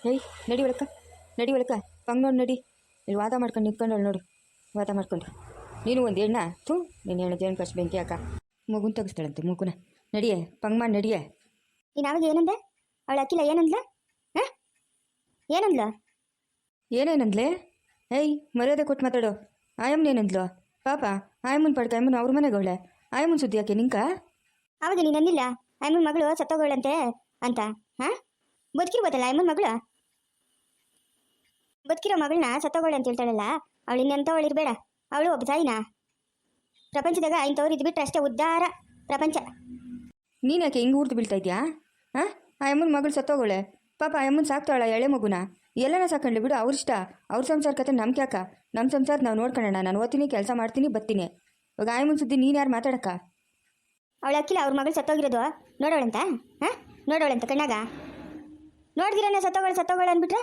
ಹೇಯ್ ನಡಿ ಒಳಕ, ನಡಿ ಒಳಕ, ಪಂಗ್ ನೋಡಿ ನಡಿ. ಇಲ್ಲಿ ವಾದ ಮಾಡ್ಕೊಂಡು ನಿಂತ್ಕೊಂಡಳು ನೋಡು, ವಾದ ಮಾಡ್ಕೊಂಡು. ನೀನು ಒಂದು ಹೆಣ್ಣ ಥೂ, ನೀನು ಹೆಣ್ಣು ಜೇನು ಕಷ್ಟ ಬೆಂಕಿ ಹಾಕ. ಮಗುನ ತೆಗಿಸ್ತಾಳಂತೆ ಮಗುನ. ನಡಿಯೇ ಪಂಗ್ ಮಾಡಿ ನಡಿಯೇ. ನೀನು ಅವಾಗ ಏನಂದೆ? ಅವಳು ಅಕ್ಕಿಲ್ಲ ಏನಂದ್ಲ? ಹಾಂ ಏನಂದ್ಲ? ಏನೇನಂದ್ಲೆ? ಏಯ್ ಮರ್ಯಾದೆ ಕೊಟ್ಟು ಮಾತಾಡೋ. ಆಯಮ್ಮನೇನಂದ್ಲು ಪಾಪ? ಆಯಮ್ಮನ ಪಡ್ಕ ಆಯಮ್ಮನ ಅವ್ರ ಮನೆಗೆ ಅವಳೆ. ಆಯಮ್ಮನ ಸುದ್ದಿ ಯಾಕೆ ನಿಂಕ? ಅವಾಗ ನೀನು ಅನ್ನಿಲ್ಲ ಆಯಮ್ಮನ ಮಗಳು ಸತ್ತೋಗಳಂತೆ ಅಂತ? ಹಾಂ ಬದುಕಿರ್ಬೋದಲ್ಲ ಆಯಮ್ಮನ ಮಗಳು? ಬದುಕಿರೋ ಮಗಳನ್ನ ಸತ್ತೋಗಳು ಅಂತ ಹೇಳ್ತಾಳಲ್ಲ, ಅವಳು ಇನ್ನೆಂಥವಳು ಇರಬೇಡ. ಅವಳು ಒಬ್ಬ ತಾಯಿನಾ? ಪ್ರಪಂಚದಾಗ ಇಂಥವ್ರು ಇದ್ಬಿಟ್ರೆ ಅಷ್ಟೇ ಉದ್ಧಾರ ಪ್ರಪಂಚ. ನೀನು ಯಾಕೆ ಹಿಂಗೆ ಊರ್ದು ಬೀಳ್ತಾ ಇದೆಯಾ? ಹಾಂ ಆಯಮ್ಮನ ಮಗಳು ಸತ್ತೋಗೋಳೆ ಪಾಪ. ಆಯಮ್ಮನ ಸಾಕ್ತಾಳ ಎಳೆ ಮಗುನ. ಎಲ್ಲನ ಸಾಕೊಂಡ್ಲಿ ಬಿಡು, ಅವ್ರಿಷ್ಟ. ಅವ್ರ ಸಂಸಾರ ಕತೆ ನಮ್ಗೆ ಯಾಕ? ನಮ್ಮ ಸಂಸಾರ ನಾವು ನೋಡ್ಕೊಳ್ಳೋಣ. ನಾನು ಓದ್ತೀನಿ, ಕೆಲಸ ಮಾಡ್ತೀನಿ, ಬರ್ತೀನಿ. ಇವಾಗ ಆಯಮ್ಮನ ಸುದ್ದಿ ನೀನು ಯಾರು ಮಾತಾಡಕ್ಕ? ಅವಳು ಅಕ್ಕಿಲ್ಲ ಅವ್ರ ಮಗಳು ಸತ್ತೋಗಿರೋದು ನೋಡೋಳಂತ? ಹಾಂ ನೋಡೋಳಂತ ಕಣ್ಣಾಗ ನೋಡ್ದಿರಣ್ಣ ಸತ್ತೋಗಳು ಅಂದ್ಬಿಟ್ರೆ?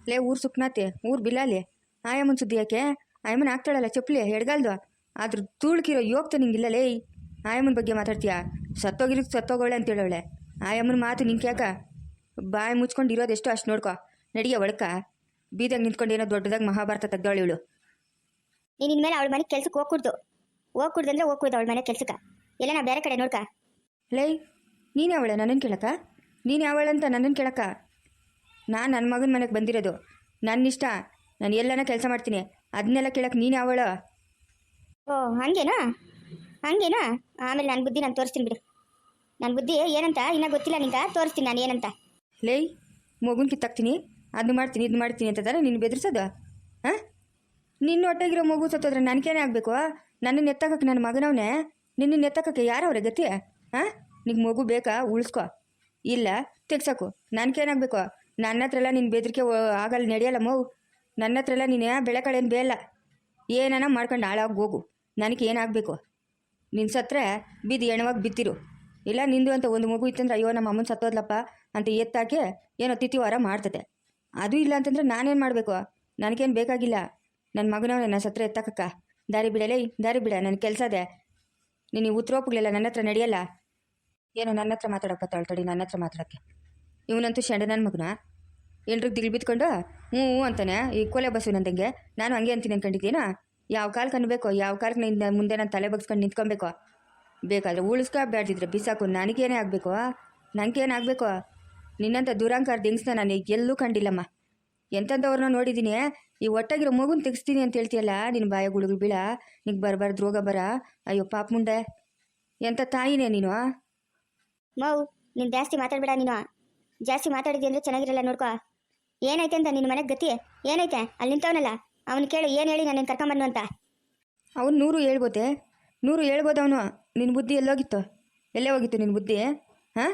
ಲೇ ಊರು ಸುಕ್ನಾತೆ, ಊರು ಬಿಲ್ಲಾಲಿ. ಆಯಮ್ಮನ ಸುದ್ದಿ ಯಾಕೆ? ಆಯಮ್ಮನ ಆಗ್ತಾಳಲ್ಲ ಚಪ್ಪಲಿ ಎಡ್ಗಾಲ್ದು, ಆದ್ರೂ ತೂಳ್ಕಿರೋ ಯೋಗ್ತ ನಿಂಗಿಲ್ಲ ಲೇ. ಆಯಮ್ಮನ ಬಗ್ಗೆ ಮಾತಾಡ್ತೀಯಾ? ಸತ್ತೋಗೋಳೆ ಅಂತೇಳವಳೆ. ಆಯಮ್ಮನ ಮಾತು ನಿಂಗೆ ಯಾಕ? ಬಾಯಿ ಮುಚ್ಕೊಂಡು ಇರೋದೆಷ್ಟು ಅಷ್ಟು ನೋಡ್ಕೊ. ನಡಿಯ ಒಳಕ. ಬೀದಾಗ ನಿಂತ್ಕೊಂಡು ಏನೋ ದೊಡ್ಡದಾಗಿ ಮಹಾಭಾರತ ತೆಗ್ದವಳು ಇವಳು. ನೀನು ಇನ್ಮೇಲೆ ಅವಳ ಮನೆಗೆ ಕೆಲ್ಸಕ್ಕೆ ಹೋಗ್ಕೂಡ್ದು ಅಂದ್ರೆ ಹೋಗ್ಕೂಡ್ದು ಅವಳ ಮನೆ ಕೆಲ್ಸಕ್ಕೆ. ಎಲ್ಲ ನಾ ಬೇರೆ ಕಡೆ ನೋಡ್ಕ. ಲೇ ನೀನು ಯಾವಳೆ ನನ್ನನ್ನು ಕೇಳಕ್ಕ? ನೀನು ಯಾವಳಂತ ನನ್ನನ್ನು ಕೇಳಕ್ಕ? ನಾನು ನನ್ನ ಮಗನ ಮನೆಗೆ ಬಂದಿರೋದು, ನನ್ನ ಇಷ್ಟ. ನಾನು ಎಲ್ಲನ ಕೆಲಸ ಮಾಡ್ತೀನಿ, ಅದನ್ನೆಲ್ಲ ಕೇಳಕ್ಕೆ ನೀನು ಯಾವಳ? ಓ ಹಂಗೇನಾ? ಆಮೇಲೆ ನನ್ನ ಬುದ್ಧಿ ನಾನು ತೋರಿಸ್ತೀನಿ ಬಿಡು. ನನ್ನ ಬುದ್ಧಿ ಏನಂತ ಇನ್ನೂ ಗೊತ್ತಿಲ್ಲ ನಿಂಗೆ, ತೋರಿಸ್ತೀನಿ ನಾನು ಏನಂತ. ಲೇ ಮಗುನ ಕಿತ್ತಾಕ್ತೀನಿ, ಅದನ್ನು ಮಾಡ್ತೀನಿ ಇದು ಮಾಡ್ತೀನಿ ಅಂತಂದರೆ ನೀನು ಬೆದರಿಸೋದು? ಹಾಂ ನಿನ್ನ ಹೊಟ್ಟೆಗಿರೋ ಮಗು ಸತ್ತೋದ್ರೆ ನನಗೇನೇ ಆಗಬೇಕು? ನನ್ನನ್ನು ಎತ್ತಕ್ಕೆ ನನ್ನ ಮಗನವನೇ. ನಿನ್ನನ್ನು ಎತ್ತಕ್ಕೆ ಯಾರವ್ರೆ ಗತಿ? ಹಾಂ ನಿಂಗೆ ಮಗು ಬೇಕಾ? ಉಳಿಸ್ಕೊ. ಇಲ್ಲ ತೆಗ್ಸೋಕು. ನನಗೇನಾಗಬೇಕು? ನನ್ನ ಹತ್ರ ಎಲ್ಲ ನಿನ್ನ ಬೆದರಿಕೆ ಆಗಲ್ಲ, ನಡೆಯಲ್ಲ ಮಗು. ನನ್ನ ಹತ್ರ ಎಲ್ಲ ನೀನು ಬೆಳೆ ಕಳೆಯನ್ನು ಬೇಯಲ್ಲ. ಏನಾನ ಮಾಡ್ಕೊಂಡು ಹಾಳಾಗಿ ಹೋಗು. ನನಗೆ ಏನಾಗಬೇಕು? ನಿನ್ನ ಸತ್ತರೆ ಬಿದ್ದು ಎಣವಾಗಿ ಬಿತ್ತಿರು. ಇಲ್ಲ ನಿಂದು ಅಂತ ಒಂದು ಮಗು ಇತ್ತಂದ್ರೆ ಅಯ್ಯೋ ನಮ್ಮ ಅಮ್ಮನ ಸತ್ತೋದ್ಲಪ್ಪ ಅಂತ ಎತ್ತಾಕೆ ಏನೋ ತಿಥಿವಾರ ಮಾಡ್ತದೆ. ಅದು ಇಲ್ಲ ಅಂತಂದ್ರೆ ನಾನೇನು ಮಾಡಬೇಕು? ನನಗೇನು ಬೇಕಾಗಿಲ್ಲ. ನನ್ನ ಮಗನವನೇ ನನ್ನ ಸತ್ರ ಎತ್ತಕ್ಕ. ದಾರಿ ಬಿಡಲೇ, ದಾರಿ ಬಿಡ. ನನ್ನ ಕೆಲಸ ಅದೇ. ನೀನು ಉತ್ತರೋಪಗಳೆಲ್ಲ ನನ್ನ ಹತ್ರ ನಡೆಯಲ್ಲ. ಏನೋ ನನ್ನ ಹತ್ರ ಮಾತಾಡೋಕೆ ತಡಿ, ನನ್ನ ಹತ್ರ ಮಾತಾಡೋಕ್ಕೆ. ಇವನಂತೂ ಶಂಡ ನನ್ನ ಮಗನ ಎಲ್ರಿಗೆ ದಿಲ್ ಬಿತ್ಕೊಂಡು ಹ್ಞೂ ಅಂತಾನೆ ಈ ಕೊಲೆ ಬಸ್ಸುನಂದಂಗೆ. ನಾನು ಹಂಗೆ ಅಂತೀನಿ ಅಂದ್ಕೊಂಡಿದ್ದೀನೋ? ಯಾವ ಕಾಲಕ್ಕೆ ಅನ್ಬೇಕು? ಯಾವ ಕಾಲಕ್ಕೆ ನಿಂದ ಮುಂದೆ ನಾನು ತಲೆ ಬಗ್ಸ್ಕೊಂಡು ನಿಂತ್ಕೊಬೇಕು? ಬೇಕಾದರೆ ಉಳಿಸ್ಕೊ, ಬೇಡ್ದಿದ್ರೆ ಬಿಸಾಕು. ನನಗೇನೇ ಆಗಬೇಕು? ನನಗೇನಾಗಬೇಕು? ನಿನ್ನಂಥ ದುರಂಕಾರ ದಿಗ್ಸ್ನ ನಾನು ಎಲ್ಲೂ ಕಂಡಿಲ್ಲಮ್ಮ. ಎಂಥವ್ರನ್ನ ನೋಡಿದ್ದೀನಿ. ಈ ಒಟ್ಟಾಗಿರೋ ಮಗುನ ತೆಗಿಸ್ತೀನಿ ಅಂತ ಹೇಳ್ತೀಯಲ್ಲ, ನಿನ್ನ ಬಾಯ ಗುಳುಗಳು ಬೀಳ. ನಿಂಗೆ ಬರಬಾರ್ದು ರೋಗ ಬರ. ಅಯ್ಯೋ ಪಾಪ ಮುಂಡೆ, ಎಂಥ ತಾಯಿನೇ ನೀನು. ಮೌ ನೀನು ಜಾಸ್ತಿ ಮಾತಾಡಬೇಡ. ನೀನು ಜಾಸ್ತಿ ಮಾತಾಡಿದ್ವಿ ಅಂದರೆ ಚೆನ್ನಾಗಿರಲ್ಲ. ನೋಡ್ಕೊ ಏನೈತೆ ಅಂತ ನಿನ್ನ ಮನೆಗೆ ಗತಿ ಏನೈತೆ? ಅಲ್ಲಿ ನಿಂತವನಲ್ಲ ಅವನು ಕೇಳು, ಏನು ಹೇಳಿ ನಾನು ಕರ್ಕೊಂಬನ್ನು ಅಂತ. ಅವನು 100 ಹೇಳ್ಬೋದೆ, 100 ಹೇಳ್ಬೋದು. ಅವನು ನಿನ್ನ ಬುದ್ಧಿ ಎಲ್ಲೋಗಿತ್ತು? ಎಲ್ಲೇ ಹೋಗಿತ್ತು ನಿನ್ನ ಬುದ್ಧಿ? ಹಾಂ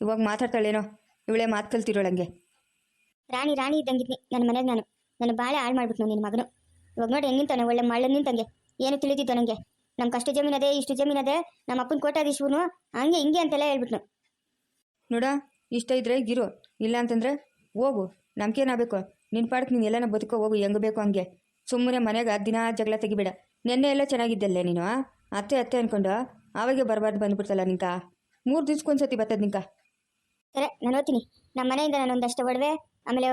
ಇವಾಗ ಮಾತಾಡ್ತಾಳೇನೋ ಇವಳೇ ಮಾತು ಕಲ್ತಿರೋಳಂಗೆ. ರಾಣಿ ಇದ್ದಂಗಿದ್ನಿ ನನ್ನ ಮನೆಗೆ. ನನ್ನ ಭಾಳ ಹಾಳು ಮಾಡ್ಬಿಟ್ಟು ನಿನ್ನ ಮಗನು. ಇವಾಗ ನೋಡಿ ಹೆಂಗೆ ನಿಂತಾನೆ, ಒಳ್ಳೆ ಮಳ್ಳ ನಿಂತಂಗೆ. ಏನು ತಿಳಿದಿದ್ದು ನನಗೆ? ನಮ್ಮ ಕಷ್ಟ ಜಮೀನದೆ, ಇಷ್ಟು ಜಮೀನದೆ, ನಮ್ಮ ಅಪ್ಪನ ಕೋಟಾದೀಶ್ವನು ಹಂಗೆ ಹಿಂಗೆ ಅಂತೆಲ್ಲ ಹೇಳ್ಬಿಟ್ನು. ನೋಡ ಇಷ್ಟ ಇದ್ರೆ ಗಿರು, ಇಲ್ಲ ಅಂತಂದರೆ ಹೋಗು. ನಮ್ಗೇನಾಗಬೇಕು? ನಿನ್ನ ಪಾಡಕ್ಕೆ ನೀನು ಎಲ್ಲನ ಬದುಕೋ ಹೋಗು, ಹೆಂಗೆ ಬೇಕು ಹಂಗೆ. ಸುಮ್ಮನೆ ಮನೆಗೆ ದಿನ ಜಗಳ ತೆಗಿಬೇಡ. ನೆನ್ನೆ ಎಲ್ಲ ಚೆನ್ನಾಗಿದ್ದಲ್ಲೇ ನೀನು. ಅತ್ತೆ ಅಂದ್ಕೊಂಡು ಆವಾಗೆ ಬರಬಾರ್ದು ಬಂದುಬಿಡ್ತಲ್ಲ ನಿಂಕ. 3 ದಿವ್ಸಕ್ಕೊಂದ್ಸತಿ ಬರ್ತದೆ ನಿಂಕ. ಸರಿ ನಾನು ಓದ್ತೀನಿ. ನಮ್ಮ ಮನೆಯಿಂದ ನಾನು ಒಂದಷ್ಟು ಒಡವೆ, ಆಮೇಲೆ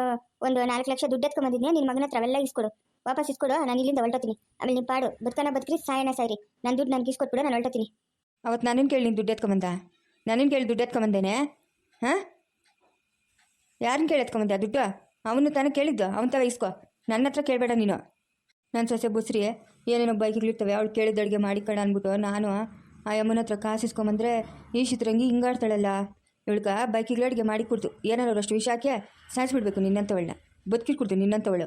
ಒಂದು 4 ಲಕ್ಷ ದುಡ್ಡು ಎತ್ಕೊಂಬಂದಿದ್ನಿ. ನಿನ್ನ ಮಗನ ಹತ್ರ ಅವೆಲ್ಲ ಇಸ್ಕೊಡು, ವಾಪಸ್ ಇಸ್ಕೊಡು. ನಾನು ಇಲ್ಲಿಂದ ಹೊರಟೋತೀನಿ. ಆಮೇಲೆ ನಿಮ್ಮ ಪಾಡು ಬದುಕ್ರಿ, ಸಾಯಣ ಸಾಯಿರಿ. ನನ್ನ ದುಡ್ಡು ನನಗೆ ಇಸ್ಕೊಟ್ಬಿಡು, ನಾನು ಹೊರಟೋತೀನಿ. ಅವತ್ತು ನನ್ನನ್ನು ಕೇಳಿ ನೀನು ದುಡ್ಡು ಎತ್ಕೊಂಬಂದ? ನನ್ನನ್ನು ಕೇಳಿ ದುಡ್ಡು ಎತ್ಕೊಂಬಂದೇನೆ? ಹಾಂ ಯಾರನ್ನ ಕೇಳಿ ಎತ್ಕೊಂಬಂದೆ ದುಡ್ಡು? ಅವನು ತಾನೇ ಕೇಳಿದ್ದು, ಅವನ ತವ ಇಸ್ಕೊ. ನನ್ನ ಹತ್ರ ಕೇಳಬೇಡ ನೀನು. ನನ್ನ ಸೊಸೆ ಬುಸ್ರಿ ಏನೇನೋ ಬೈಕ್ಗಳಿರ್ತವೆ, ಅವಳು ಕೇಳಿದ ಅಡುಗೆ ಮಾಡಿ ಕಣ ಅಂದ್ಬಿಟ್ಟು ನಾನು ಆ ಅಮ್ಮನ ಹತ್ರ ಕಾಸು ಇಸ್ಕೊಂಬಂದ್ರೆ ಈ ಚಿತ್ರಂಗಿ ಹಿಂಗಾಡ್ತಾಳಲ್ಲ. ಇವಳ್ಗ ಬೈಕಿಗೆ ಅಡುಗೆ ಮಾಡಿ ಕೊಡ್ತು. ಏನಾರು ಅಷ್ಟು ವಿಷ ಹಾಕಿ ಸಾಯಿಸ್ಬಿಡ್ಬೇಕು ನಿನ್ನಂಥವಳನ್ನ. ಬದುಕಿ ಕೊಡ್ತು ನಿನ್ನಂಥವಳು.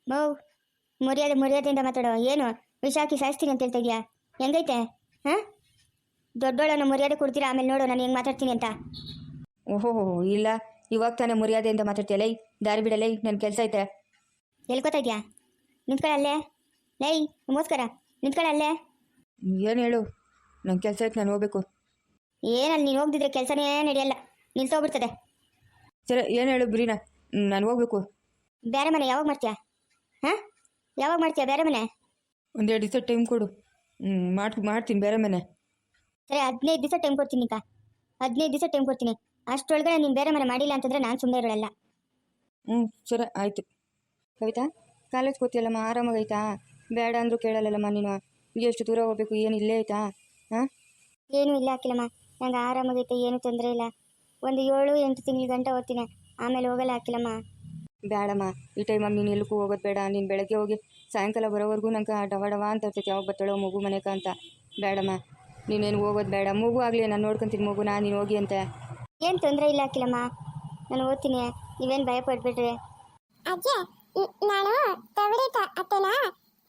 ಮೌ ಮರ್ಯಾದೆಯಿಂದ ಮಾತಾಡೋ. ಏನು ವಿಷ ಹಾಕಿ ಸಾಯಿಸ್ತೀನಿ ಅಂತ ಹೇಳ್ತಾ ಇದೆಯಾ? ಹೆಂಗೈತೆ? ಹಾಂ ದೊಡ್ಡೋಳನ್ನು ಮರ್ಯಾದೆ ಕೊಡ್ತೀರಾ, ಆಮೇಲೆ ನೋಡು ನಾನು ಹೆಂಗೆ ಮಾತಾಡ್ತೀನಿ ಅಂತ. ಓಹೋ ಇಲ್ಲ, ಇವಾಗ ತಾನೇ ಮರ್ಯಾದೆಯಿಂದ ಮಾತಾಡ್ತೀಯ. ಲೈ ದಾರಿ ಬಿಡಲೈ, ನನ್ನ ಕೆಲಸ ಐತೆ. ಎಲ್ಕೋತಾ ಇದೆಯಾ? ನಿಂತ್ಕೊಳ್ಳಲ್ಲೇ. ಲೈ ನಮಸ್ಕಾರ, ನಿಂತ್ಕೊಳ್ಳಲ್ಲೇ. ಏನು ಹೇಳು? ನನ್ನ ಕೆಲಸ ಐತೆ, ನಾನು ಹೋಗ್ಬೇಕು. ಏನಲ್ಲಿ ನೀನು ಹೋಗ್ದಿದ್ರೆ ಕೆಲಸನೇ ನಡೆಯಲ್ಲ, ನಿಲ್ಸೋಗ್ಬಿಡ್ತದೆ. ಸರಿ ಏನು ಹೇಳು ಬ್ರೀನಾ, ನಾನು ಹೋಗ್ಬೇಕು. ಬೇರೆ ಮನೆ ಯಾವಾಗ ಮಾಡ್ತೀಯಾ? ಹಾಂ ಯಾವಾಗ ಮಾಡ್ತೀಯಾ ಬೇರೆ ಮನೆ? 1-2 ದಿವಸ ಟೈಮ್ ಕೊಡು. ಮಾಡ್ತೀನಿ ಬೇರೆ ಮನೆ. ಸರಿ 15 ದಿವಸ ಟೈಮ್ ಕೊಡ್ತೀನಿ. 15 ದಿವಸ ಟೈಮ್ ಕೊಡ್ತೀನಿ. ಅಷ್ಟರೊಳಗಡೆ ನೀನು ಬೇರೆ ಮನೆ ಮಾಡಿಲ್ಲ ಅಂತಂದರೆ ನಾನು ಸುಮ್ಮನೆ ಇರೋಲ್ಲ. ಹ್ಞೂ ಸರಿ ಆಯಿತು. ಕವಿತಾ ಕಾಲೇಜ್ ಕೂತಿಯಲ್ಲಮ್ಮ, ಆರಾಮಾಗೈತಾ? ಬೇಡ ಅಂದರೂ ಕೇಳಲ್ಲಲ್ಲಮ್ಮ ನೀನು. ಎಷ್ಟು ದೂರ ಹೋಗ್ಬೇಕು, ಏನು ಇಲ್ಲೇ ಐತಾ? ಹಾಂ, ಏನೂ ಇಲ್ಲ ಅಖಿಲಮ್ಮ, ನಂಗೆ ಆರಾಮಾಗೈತೆ, ಏನೂ ತೊಂದರೆ ಇಲ್ಲ. ಒಂದು 7-8 ತಿಂಗಳ ಗಂಟ ಓದ್ತೀನಿ, ಆಮೇಲೆ ಹೋಗಲ್ಲ ಅಖಿಲಮ್ಮ. ಬೇಡಮ್ಮ, ಈ ಟೈಮಾಗಿ ನೀನು ಎಲ್ಲಕ್ಕೂ ಹೋಗೋದು ಬೇಡ. ನೀನು ಬೆಳಗ್ಗೆ ಹೋಗಿ ಸಾಯಂಕಾಲ ಬರೋವರೆಗೂ ನಂಗೆ ಡವ ಡವ ಅಂತ ಇರ್ತೈತೆ, ಯಾವಾಗ ಬರ್ತಾಳೋ ಮಗು ಮನೆಕ ಅಂತ. ಬೇಡಮ್ಮ, ನೀನೇನು ಹೋಗೋದು ಬೇಡ. ಮಗು ಆಗಲಿ, ನಾನು ನೋಡ್ಕೊತೀನಿ ಮಗುನ, ನೀನು ಹೋಗಿ ಅಂತೆ. ಏನು ತೊಂದರೆ ಇಲ್ಲ ಅಖಿಲಮ್ಮ, ನಾನು ಓದ್ತೀನಿ, ನೀವೇನು ಭಯ ಪಡ್ಬೇಡ್ರಿ. ಅಜ್ಜಿ, ನಾನು ತವರಿತ ಅತ್ತನ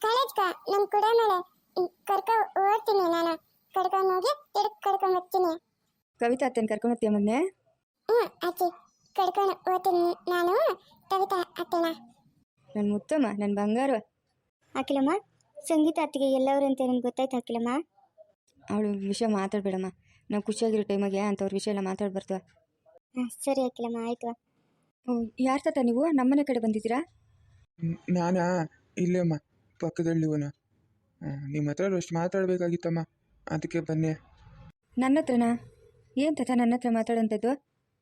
ಕಾಲೇಜ್ಗ ನನ್ನ ಕೂಡ ಮೇಲೆ ಕರ್ಕೊ ಓದ್ತೀನಿ. ನಾನು ಕರ್ಕೊಂಡು ಹೋಗಿ ತಿರುಗಿ ಕರ್ಕೊಂಡು ಹೋಗ್ತೀನಿ. ಕವಿತಾ ಅತ್ತೇನು ಕರ್ಕೊಂಡು ಹೋಗ್ತೀಯ ಮೊನ್ನೆ? ಹ್ಞೂ ಅಜ್ಜಿ, ಕರ್ಕೊಂಡು ಓದ್ತೀನಿ ನಾನು ಕವಿತಾ ಅತ್ತನ. ನನ್ನ ಮುತ್ತಮ್ಮ, ನನ್ನ ಬಂಗಾರ. ಅಖಿಲಮ್ಮ, ಸಂಗೀತ ಅತ್ತಿಗೆ ಎಲ್ಲವ್ರು ಅಂತ ನಿಮ್ಗೆ ಗೊತ್ತಾಯ್ತು ಅಖಿಲಮ್ಮ? ಅವಳು ವಿಷಯ ಮಾತಾಡಬೇಡಮ್ಮ. ನಾವು ಖುಷಿಯಾಗಿರೋ ಟೈಮಾಗೆ ಅಂಥವ್ರ ವಿಷಯ ಎಲ್ಲ ಮಾತಾಡ್ಬಾರ್ದು. ಸರಿ ಅಖಿಲಮ್ಮ, ಆಯಿತು. ಯಾರು ತಾತ ನೀವು ನಮ್ಮನೆ ಕಡೆ ಬಂದಿದ್ದೀರಾ? ನಾನಾ ಇಲ್ಲೇಮ್ಮ, ಪಕ್ಕದಲ್ಲಿವನ. ನಿಮ್ಮ ಹತ್ರ ಅಷ್ಟು ಮಾತಾಡಬೇಕಾಗಿತ್ತಮ್ಮ, ಅದಕ್ಕೆ ಬನ್ನಿ. ನನ್ನ ಹತ್ರನಾ? ಏನು ತಾತ ನನ್ನ ಹತ್ರ ಮಾತಾಡೋಂಥದ್ದು?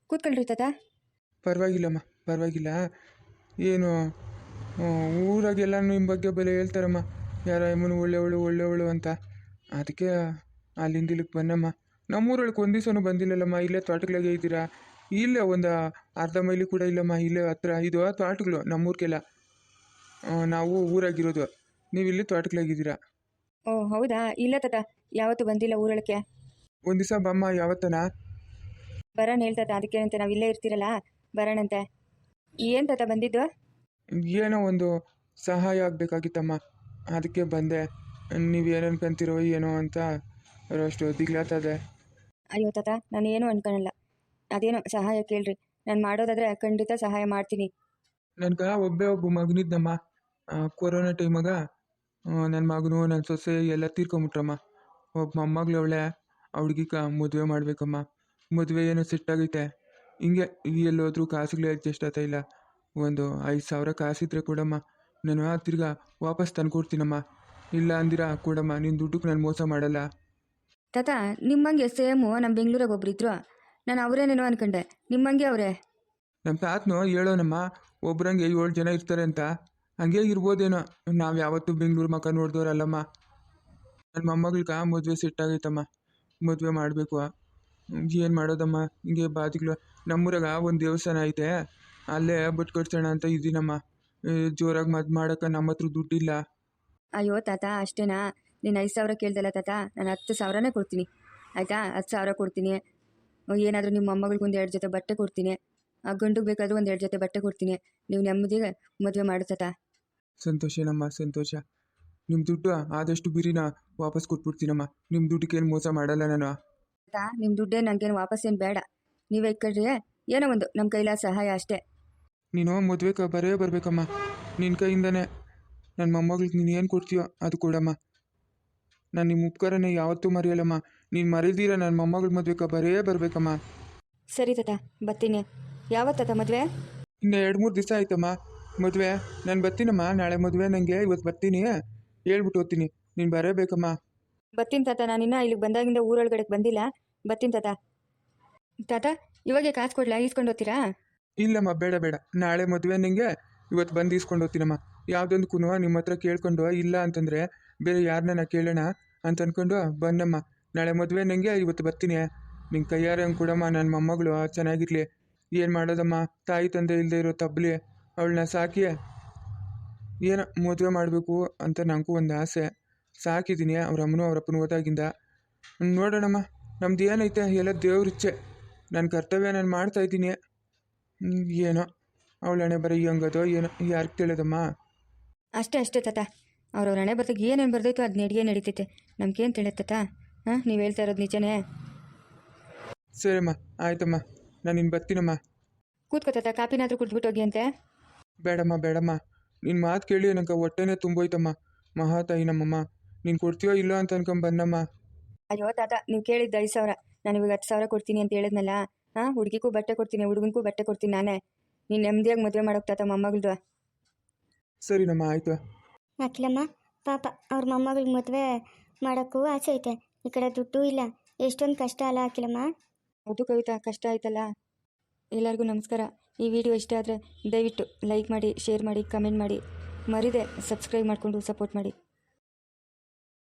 ಕೂತ್ಕೊಳ್ರಿ ತಾತ. ಪರವಾಗಿಲ್ಲಮ್ಮ, ಪರವಾಗಿಲ್ಲ. ಏನು ಊರಾಗೆಲ್ಲ ನಿಮ್ಮ ಬಗ್ಗೆ ಬೆಲೆ ಹೇಳ್ತಾರಮ್ಮ, ಯಾರ ಅಮ್ಮನು ಒಳ್ಳೆವಳು ಅಂತ. ಅದಕ್ಕೆ ಅಲ್ಲಿಂದ ಇಲ್ಲಿಗೆ ಬನ್ನಮ್ಮ. ನಮ್ಮೂರೊಳಗೆ ಒಂದು ದಿವಸನೂ ಬಂದಿಲ್ಲಲ್ಲಮ್ಮ. ಇಲ್ಲೇ ತೋಟಗಳಾಗೆ ಇದ್ದೀರಾ? ಇಲ್ಲೇ ಒಂದು ಅರ್ಧ ಮೈಲಿ ಕೂಡ ಇಲ್ಲಮ್ಮ, ಇಲ್ಲೇ ಹತ್ರ. ಇದು ತೋಟಗಳು ನಮ್ಮೂರಿಗೆಲ್ಲ. ನಾವು ಊರಾಗಿರೋದು, ನೀವು ಇಲ್ಲಿ ತೋಟಗಳಾಗಿದ್ದೀರಾ. ಓ ಹೌದಾ? ಇಲ್ಲ ತಾತ, ಯಾವತ್ತೂ ಬಂದಿಲ್ಲ ಊರೊಳಕ್ಕೆ. ಒಂದು ದಿವಸ ಬಮ್ಮ, ಯಾವತ್ತನ ಬರೋಣ ಹೇಳ್ತಾತ. ಅದಕ್ಕೇನಂತೆ, ನಾವು ಇಲ್ಲೇ ಇರ್ತೀರಲ್ಲ, ಬರೋಣಂತೆ. ಏನು ತಾತ ಬಂದಿದ್ದು? ಏನೋ ಒಂದು ಸಹಾಯ ಆಗಬೇಕಾಗಿತ್ತಮ್ಮ, ಅದಕ್ಕೆ ಬಂದೆ. ನೀವೇನು ಅನ್ಕೊಂತೀರೋ ಏನೋ ಅಂತ ಅಷ್ಟು ದಿಗ್ಲಾತದೆ. ಅಯ್ಯೋ ತಾತ, ನಾನು ಏನೂ ಅನ್ಕೊಳಲ್ಲ. ಅದೇನೋ ಸಹಾಯ ಕೇಳ್ರಿ, ನಾನು ಮಾಡೋದಾದರೆ ಖಂಡಿತ ಸಹಾಯ ಮಾಡ್ತೀನಿ. ನನ್ಗೆ ಒಬ್ಬ ಮಗನಿದ್ದಮ್ಮ. ಕೊರೋನಾ ಟೈಮಾಗ ನನ್ನ ಮಗನು ನನ್ನ ಸೊಸೆ ಎಲ್ಲ ತೀರ್ಕೊಂಬಿಟ್ರಮ್ಮ. ಒಬ್ಬ ಮೊಮ್ಮಗಳು ಅವಳೆ, ಅವಳಿಗೆ ಮದುವೆ ಮಾಡಬೇಕಮ್ಮ. ಮದುವೆ ಏನೋ ಸೆಟ್ ಆಗೈತೆ. ಹಿಂಗೆ ಎಲ್ಲೋದ್ರೂ ಕಾಸುಗಳೇ ಅಡ್ಜಸ್ಟ್ ಆಗ್ತಾ ಇಲ್ಲ. ಒಂದು 5,000 ಕಾಸಿದ್ರೆ ಕೊಡಮ್ಮ, ನಾನು ತಿರ್ಗಾ ವಾಪಸ್ ತಂದ್ಕೊಡ್ತೀನಮ್ಮ. ಇಲ್ಲ ಅಂದಿರ ಕೊಡಮ್ಮ, ನಿನ್ನ ದುಡ್ಡಕ್ಕೆ ನಾನು ಮೋಸ ಮಾಡಲ್ಲ. ತಾತ ನಿಮ್ಮಂಗೆ ಸೇಮು ನಮ್ಮ ಬೆಂಗಳೂರಾಗ ಒಬ್ರಿದ್ರು, ನಾನು ಅವರೇನೇನೋ ಅನ್ಕೊಂಡೆ. ನಿಮ್ಮಂಗೆ ಅವರೇ. ನಮ್ಮ ತಾತನು ಹೇಳೋನಮ್ಮ, ಒಬ್ರಂಗೆ 7 ಜನ ಇರ್ತಾರೆ ಅಂತ. ಹಂಗೆ ಇರ್ಬೋದೇನೋ, ನಾವು ಯಾವತ್ತೂ ಬೆಂಗಳೂರು ಮಕ್ಕ ನೋಡಿದವ್ರಲ್ಲಮ್ಮ. ನನ್ನ ಮೊಮ್ಮಗಳ್ಗೆ ಮದುವೆ ಸೆಟ್ ಆಗೈತಮ್ಮ, ಮದುವೆ ಮಾಡಬೇಕು. ಏನು ಮಾಡೋದಮ್ಮ, ಹಿಂಗೆ ಬಾದಿಗಳು. ನಮ್ಮೂರಾಗ ಒಂದು ದೇವಸ್ಥಾನ ಐತೆ, ಅಲ್ಲೇ ಬಟ್ ಕಟ್ಸೋಣ ಅಂತ ಇದ್ದೀನಮ್ಮ. ಜೋರಾಗಿ ಮಾಡೋಕೆ ನಮ್ಮ ಹತ್ರ ದುಡ್ಡಿಲ್ಲ. ಅಯ್ಯೋ ತಾತ, ಅಷ್ಟೇನಾ? ನೀನು 5,000 ಕೇಳ್ದಲ್ಲ ತಾತ, ನಾನು 10,000ನೇ ಕೊಡ್ತೀನಿ ಆಯಿತಾ? 10,000 ಕೊಡ್ತೀನಿ. ಏನಾದರೂ ನಿಮ್ಮ ಮೊಮ್ಮಗಳ್ಗೆ 1-2 ಜೊತೆ ಬಟ್ಟೆ ಕೊಡ್ತೀನಿ. ಆ ಗಂಡುಗೆ ಬೇಕಾದರೂ 1-2 ಜೊತೆ ಬಟ್ಟೆ ಕೊಡ್ತೀನಿ. ನೀವು ನೆಮ್ಮದಿಗೆ ಮದುವೆ ಮಾಡು ತಾತ. ಸಂತೋಷನಮ್ಮ, ಸಂತೋಷ. ನಿಮ್ಮ ದುಡ್ಡು ಆದಷ್ಟು ಬಿರಿನ ವಾಪಸ್ ಕೊಟ್ಬಿಡ್ತೀನಮ್ಮ. ನಿಮ್ಮ ದುಡ್ಡಿಗೇನು ಮೋಸ ಮಾಡಲ್ಲ ನಾನು. ತಾತ, ನಿಮ್ಮ ದುಡ್ಡೇ ನನಗೇನು ವಾಪಸ್ಸೇನು ಬೇಡ. ನೀವೇ ಇಕ್ಕಳ್ರಿ, ಏನೋ ಒಂದು ನಮ್ಮ ಕೈಲಾದ ಸಹಾಯ ಅಷ್ಟೇ. ನೀನು ಮದುವೆಗೆ ಬರಬೇಕಮ್ಮ. ನಿನ್ನ ಕೈಯಿಂದನೇ ನನ್ನ ಮೊಮ್ಮಗಳಿಗೆ ನೀನು ಏನು ಕೊಡ್ತೀಯೋ ಅದು ಕೊಡಮ್ಮ. ನಾನು ನಿಮ್ಮ ಉಪಕಾರನೇ ಯಾವತ್ತೂ ಮರೆಯಲ್ಲಮ್ಮ. ನೀನು ಮರೆದಿರ ನನ್ನ ಮೊಮ್ಮಗಳ ಮದುವೆಗೆ ಬರಬೇಕಮ್ಮ. ಸರಿ ತಾತ, ಬರ್ತೀನಿ. ಯಾವತ್ತು ತಾತ ಮದುವೆ? ಇನ್ನು 2-3 ದಿವಸ ಆಯ್ತಮ್ಮ ಮದುವೆ. ನಾನು ಬರ್ತೀನಮ್ಮ, ನಾಳೆ ಮದುವೆ ನನಗೆ. ಇವತ್ತು ಬರ್ತೀನಿ, ಹೇಳ್ಬಿಟ್ಟು ಹೋಗ್ತೀನಿ. ನೀನು ಬರಬೇಕಮ್ಮ. ಬರ್ತೀನಿ ತಾತ. ನಾನಿನ್ನ ಇಲ್ಲಿಗೆ ಬಂದಾಗಿಂದ ಊರೊಳಗಡೆಗೆ ಬಂದಿಲ್ಲ. ಬರ್ತೀನಿ ತಾತ. ತಾತ, ಇವಾಗೆ ಕಾಸು ಕೊಡ್ಲಾ? ಈಸ್ಕೊಂಡು ಹೋಗ್ತೀರಾ? ಇಲ್ಲಮ್ಮ, ಬೇಡ ಬೇಡ. ನಾಳೆ ಮದುವೆ ನನಗೆ, ಇವತ್ತು ಬಂದು ಇಸ್ಕೊಂಡು ಹೋಗ್ತೀನಮ್ಮ. ಯಾವುದೊಂದಕ್ಕೂ ನಿಮ್ಮ ಹತ್ರ ಕೇಳ್ಕೊಂಡು ಇಲ್ಲ ಅಂತಂದರೆ ಬೇರೆ ಯಾರನ್ನ ಕೇಳೋಣ ಅಂತ ಅಂದ್ಕೊಂಡು ಬನ್ನಮ್ಮ. ನಾಳೆ ಮದುವೆ ನನಗೆ, ಇವತ್ತು ಬರ್ತೀನಿ. ನಿನ್ನ ಕೈಯಾರೆ ಹಂಗೆ ಕೊಡಮ್ಮ. ನನ್ನ ಮೊಮ್ಮಗಳು ಚೆನ್ನಾಗಿರಲಿ. ಏನು ಮಾಡೋದಮ್ಮ, ತಾಯಿ ತಂದೆ ಇಲ್ಲದೆ ಇರೋ ತಬ್ಬಲಿ ಅವಳನ್ನ ಸಾಕಿ ಏನೋ ಮದುವೆ ಮಾಡಬೇಕು ಅಂತ ನನಗೂ ಒಂದು ಆಸೆ. ಸಾಕಿದ್ದೀನಿ ಅವ್ರ ಅಮ್ಮನೂ ಅವ್ರ ಅಪ್ಪನೂ ಹೋದಾಗಿಂದ. ನೋಡೋಣಮ್ಮ, ನಮ್ದು ಏನೈತೆ ಎಲ್ಲ ದೇವ್ರಿಚ್ಛೆ. ನನ್ನ ಕರ್ತವ್ಯ ನಾನು ಮಾಡ್ತಾಯಿದ್ದೀನಿ. ಏನೋ ಅವಳ ಹಣೆ ಬರೀ ಹಂಗದೋ ಏನೋ, ಯಾರಿಗೆ ತಿಳಿದಮ್ಮ. ಅಷ್ಟೇ ಅಷ್ಟೇ ತಾತ. ಅವ್ರವ್ರ ಹಣೆ ಬರ್ದಾಗ ಏನೇನು ಬರ್ದೈತೋ ಅದು ನಡೀತೈತೆ. ನಮ್ಗೇನು ತಿಳಿಯತ್ತ? ಹಾಂ, ನೀವು ಹೇಳ್ತಾ ಇರೋದು ನಿಜನೇ. ಸರಿಮ್ಮ, ಆಯ್ತಮ್ಮ, ನಾನು ಇನ್ನು ಬರ್ತೀನಮ್ಮ. ಕೂತ್ಕೋ ತಾತ, ಕಾಪಿನಾದರೂ ಕುಡ್ದ್ಬಿಟ್ಟು ಹೋಗಿ ಅಂತೆ. ಬೇಡಮ್ಮ ಬೇಡಮ್ಮ, ನಿನ್ನ ಮಾತು ಕೇಳಿ ನನಗೆ ಹೊಟ್ಟೆನೇ ತುಂಬೋಯ್ತಮ್ಮ. ಮಹಾತಾಯಿ ನಮ್ಮಮ್ಮ, ನೀನು ಕೊಡ್ತೀಯೋ ಇಲ್ಲೋ ಅಂತ ಅನ್ಕೊಂಬನ್ನಮ್ಮ. ಅಯ್ಯೋ ತಾತ, ನೀವು ಕೇಳಿದ್ದು 5,000, ನಾನು ಇವಾಗ 10,000 ಕೊಡ್ತೀನಿ ಅಂತ ಹೇಳಿದ್ನಲ್ಲ. ಹಾಂ, ಹುಡುಗಿಗೂ ಬಟ್ಟೆ ಕೊಡ್ತೀನಿ, ಹುಡುಗನಿಗೂ ಬಟ್ಟೆ ಕೊಡ್ತೀನಿ ನಾನೇ. ನೀನು ನೆಮ್ಮದಿಯಾಗಿ ಮದುವೆ ಮಾಡೋಕೆ ತಾತ ಮೊಮ್ಮಗಳ್ದು. ಸರಿನಮ್ಮ, ಆಯಿತು. ಅಖಿಲಮ್ಮ, ಪಾಪ ಅವ್ರ ಮೊಮ್ಮಗಳಿಗೆ ಮದುವೆ ಮಾಡೋಕ್ಕೂ ಆಸೆ ಐತೆ. ಈ ಕಡೆ ದುಡ್ಡು ಇಲ್ಲ. ಎಷ್ಟೊಂದು ಕಷ್ಟ ಅಲ್ಲ ಅಖಿಲಮ್ಮ? ಹೌದು ಕವಿತಾ, ಕಷ್ಟ ಆಯ್ತಲ್ಲ. ಎಲ್ಲರಿಗೂ ನಮಸ್ಕಾರ. ಈ ವಿಡಿಯೋ ಇಷ್ಟ ಆದರೆ ದಯವಿಟ್ಟು ಲೈಕ್ ಮಾಡಿ, ಶೇರ್ ಮಾಡಿ, ಕಮೆಂಟ್ ಮಾಡಿ, ಮರಿದೆ ಸಬ್ಸ್ಕ್ರೈಬ್ ಮಾಡಿಕೊಂಡು ಸಪೋರ್ಟ್ ಮಾಡಿ.